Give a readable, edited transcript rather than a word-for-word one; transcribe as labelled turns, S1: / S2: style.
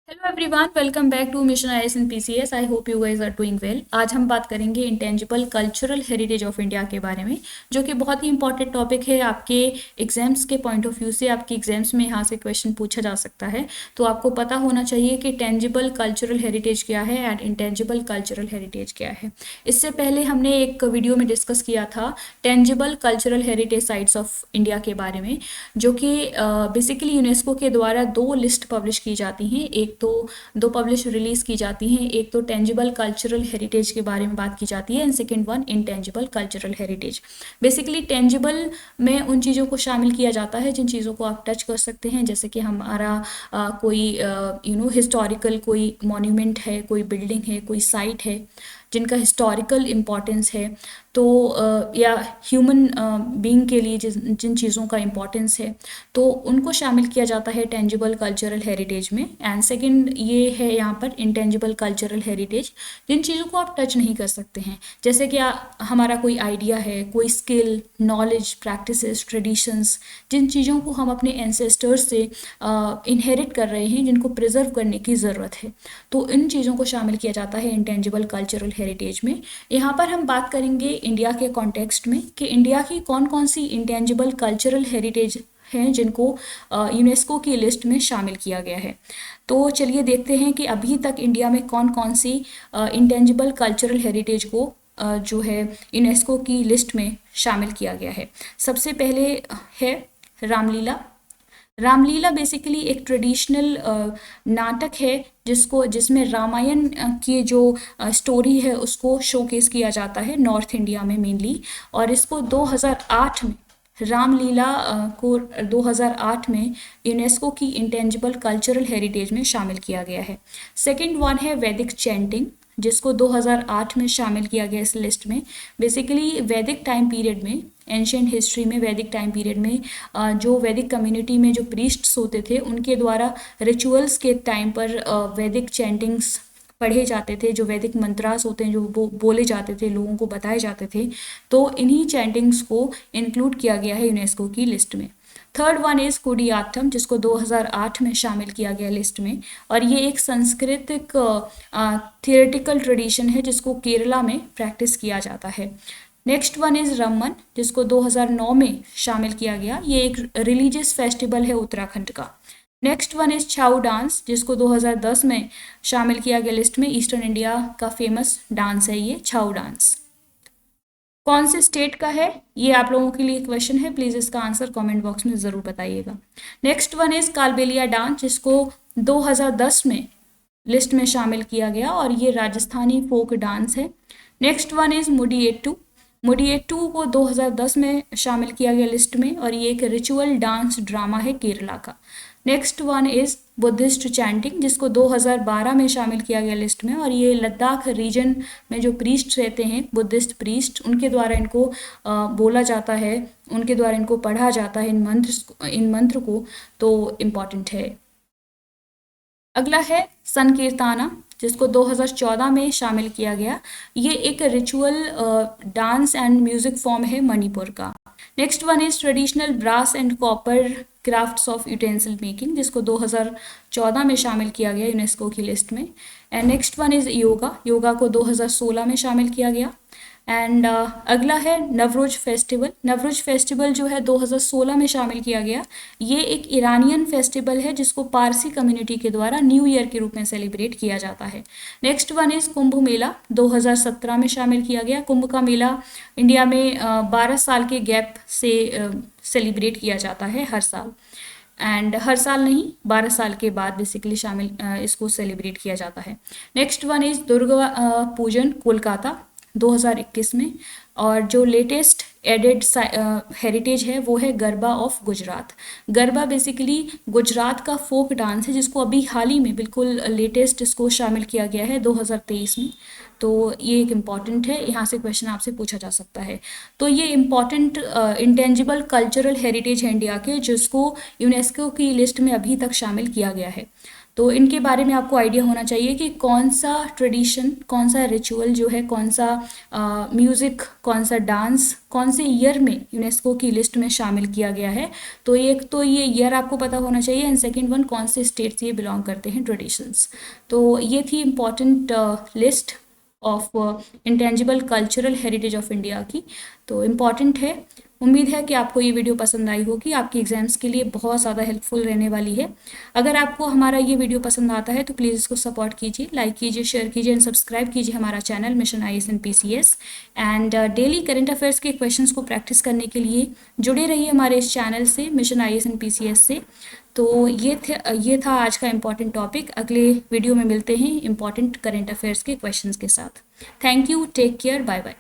S1: Hello everyone, welcome back to mission IAS and PCS. I hope you guys are doing well. आज हम बात करेंगे intangible cultural heritage of India के बारे में, जो कि बहुत ही इंपॉर्टेंट टॉपिक है। आपके एग्जाम्स के पॉइंट ऑफ व्यू से आपके एग्जाम्स में यहाँ से क्वेश्चन पूछा जा सकता है, तो आपको पता होना चाहिए कि टेंजिबल कल्चरल हेरिटेज क्या है एंड इंटेंजिबल कल्चरल हेरिटेज क्या है। इससे पहले हमने एक वीडियो में डिस्कस किया था tangible cultural heritage sites of India के बारे में, जो कि बेसिकली यूनेस्को के द्वारा दो लिस्ट पब्लिश की जाती हैं। एक तो दो पब्लिश रिलीज की जाती हैं, एक तो टेंजिबल कल्चरल हेरिटेज के बारे में बात की जाती है and second one intangible cultural heritage. Basically tangible में उन चीज़ों को शामिल किया जाता है जिन चीज़ों को आप टच कर सकते हैं, जैसे कि हमारा कोई हिस्टोरिकल कोई मॉन्यूमेंट है, कोई बिल्डिंग है, कोई साइट है जिनका हिस्टोरिकल इम्पॉर्टेंस है, तो या ह्यूमन बीइंग के लिए जिन चीज़ों का इम्पॉर्टेंस है, तो उनको शामिल किया जाता है टेंजिबल कल्चरल हेरिटेज में। एंड सेकंड ये है यहाँ पर इंटेंजिबल कल्चरल हेरिटेज, जिन चीज़ों को आप टच नहीं कर सकते हैं, जैसे कि हमारा कोई आइडिया है, कोई स्किल, नॉलेज, प्रैक्टिसेस, ट्रेडिशंस, जिन चीज़ों को हम अपने एंसेस्टर्स से इनहेरिट कर रहे हैं, जिनको प्रिजर्व करने की ज़रूरत है, तो इन चीज़ों को शामिल किया जाता है इंटेंजिबल कल्चरल हेरिटेज में। यहाँ पर हम बात करेंगे इंडिया के कॉन्टेक्स्ट में कि इंडिया की कौन कौन सी इंटेंजिबल कल्चरल हेरिटेज हैं जिनको यूनेस्को की लिस्ट में शामिल किया गया है। तो चलिए देखते हैं कि अभी तक इंडिया में कौन कौन सी इंटेंजिबल कल्चरल हेरिटेज को जो है यूनेस्को की लिस्ट में शामिल किया गया है। सबसे पहले है रामलीला। रामलीला बेसिकली एक ट्रेडिशनल नाटक है जिसमें रामायण की जो स्टोरी है उसको शोकेस किया जाता है नॉर्थ इंडिया में मेनली, और इसको 2008 में रामलीला को 2008 में यूनेस्को की इंटेंजिबल कल्चरल हेरिटेज में शामिल किया गया है। सेकंड वन है वैदिक चैंटिंग, जिसको 2008 में शामिल किया गया इस लिस्ट में। बेसिकली वैदिक टाइम पीरियड में, एंशिएंट हिस्ट्री में, वैदिक टाइम पीरियड में जो वैदिक कम्युनिटी में जो प्रीस्ट्स होते थे, उनके द्वारा रिचुअल्स के टाइम पर वैदिक चैंटिंग्स पढ़े जाते थे, जो वैदिक मंत्रास होते हैं जो वो बोले जाते थे, लोगों को बताए जाते थे, तो इन्हीं चैंटिंग्स को इंक्लूड किया गया है यूनेस्को की लिस्ट में। थर्ड वन इज कुडियाट्टम, जिसको 2008 में शामिल किया गया लिस्ट में, और ये एक सांस्कृतिक थियोरेटिकल ट्रेडिशन है जिसको केरला में प्रैक्टिस किया जाता है। नेक्स्ट वन इज रमन, जिसको 2009 में शामिल किया गया। ये एक रिलीजियस फेस्टिवल है उत्तराखंड का। Next one is Chhau dance, जिसको 2010 में शामिल किया गया लिस्ट में। ईस्टर्न इंडिया का फेमस डांस है ये छाऊ डांस। कौन से स्टेट का है, ये आप लोगों के लिए क्वेश्चन है, प्लीज इसका आंसर कमेंट बॉक्स में जरूर बताइएगा। Next one is Kalbelia dance, जिसको 2010 में लिस्ट में शामिल किया गया, और ये राजस्थानी फोक डांस है। Next one is Mudiyettu. Mudiyettu को 2010 में शामिल किया गया लिस्ट में, और ये एक रिचुअल डांस ड्रामा है केरला का। Next one is Buddhist chanting, जिसको 2012 में शामिल किया गया लिस्ट में, और ये लद्दाख रीजन में जो प्रीस्ट रहते हैं, बुद्धिस्ट प्रीस्ट, उनके द्वारा इनको बोला जाता है, उनके द्वारा इनको पढ़ा जाता है इन मंत्र को, तो इम्पॉर्टेंट है। अगला है संकीर्ताना, जिसको 2014 में शामिल किया गया। ये एक ritual dance and music form है मणिपुर का। Next one is traditional brass and copper crafts of utensil making, जिसको 2014 में शामिल किया गया यूनेस्को की लिस्ट में। And next one is yoga. Yoga को 2016 में शामिल किया गया। एंड अगला है नवरोज फेस्टिवल। नवरोज फेस्टिवल जो है 2016 में शामिल किया गया। ये एक ईरानियन फेस्टिवल है जिसको पारसी कम्युनिटी के द्वारा न्यू ईयर के रूप में सेलिब्रेट किया जाता है। Next one is Kumbh Mela, 2017 में शामिल किया गया। कुंभ का मेला इंडिया में 12 साल के गैप से सेलिब्रेट किया जाता है हर साल, एंड हर साल नहीं, 12 साल के बाद बेसिकली इसको सेलिब्रेट किया जाता है। नेक्स्ट वन इज दुर्गा पूजन कोलकाता 2021 में, और जो लेटेस्ट एडेड हेरिटेज है वो है गरबा ऑफ गुजरात। गरबा बेसिकली गुजरात का फोक डांस है, जिसको अभी हाल ही में बिल्कुल लेटेस्ट इसको शामिल किया गया है 2023 में, तो ये एक इम्पॉर्टेंट है, यहाँ से क्वेश्चन आपसे पूछा जा सकता है। तो ये इम्पॉर्टेंट इंटेंजिबल कल्चरल हेरिटेज है इंडिया के, जिसको यूनेस्को की लिस्ट में अभी तक शामिल किया गया है। तो इनके बारे में आपको आइडिया होना चाहिए कि कौन सा ट्रेडिशन, कौन सा रिचुअल जो है, कौन सा म्यूज़िक, कौन सा डांस कौन से ईयर में यूनेस्को की लिस्ट में शामिल किया गया है। तो एक तो ये ईयर आपको पता होना चाहिए एंड सेकंड वन कौन से स्टेट से ये बिलोंग करते हैं ट्रेडिशंस। तो ये थी important list of intangible cultural heritage of India की। तो इम्पॉर्टेंट है। उम्मीद है कि आपको ये वीडियो पसंद आई होगी, आपके एग्जाम्स के लिए बहुत ज़्यादा हेल्पफुल रहने वाली है। अगर आपको हमारा ये वीडियो पसंद आता है तो प्लीज़ इसको सपोर्ट कीजिए, लाइक कीजिए, शेयर कीजिए एंड सब्सक्राइब कीजिए हमारा channel mission IAS and PCS. And daily current affairs के क्वेश्चंस को प्रैक्टिस करने के लिए जुड़े रहिए हमारे इस चैनल से मिशन आईएएस एंड पीसीएस से। तो ये था आज का इम्पॉर्टेंट टॉपिक। अगले वीडियो में मिलते हैं इम्पॉर्टेंट करंट अफेयर्स के क्वेश्चंस के साथ। Thank you, take care, bye bye.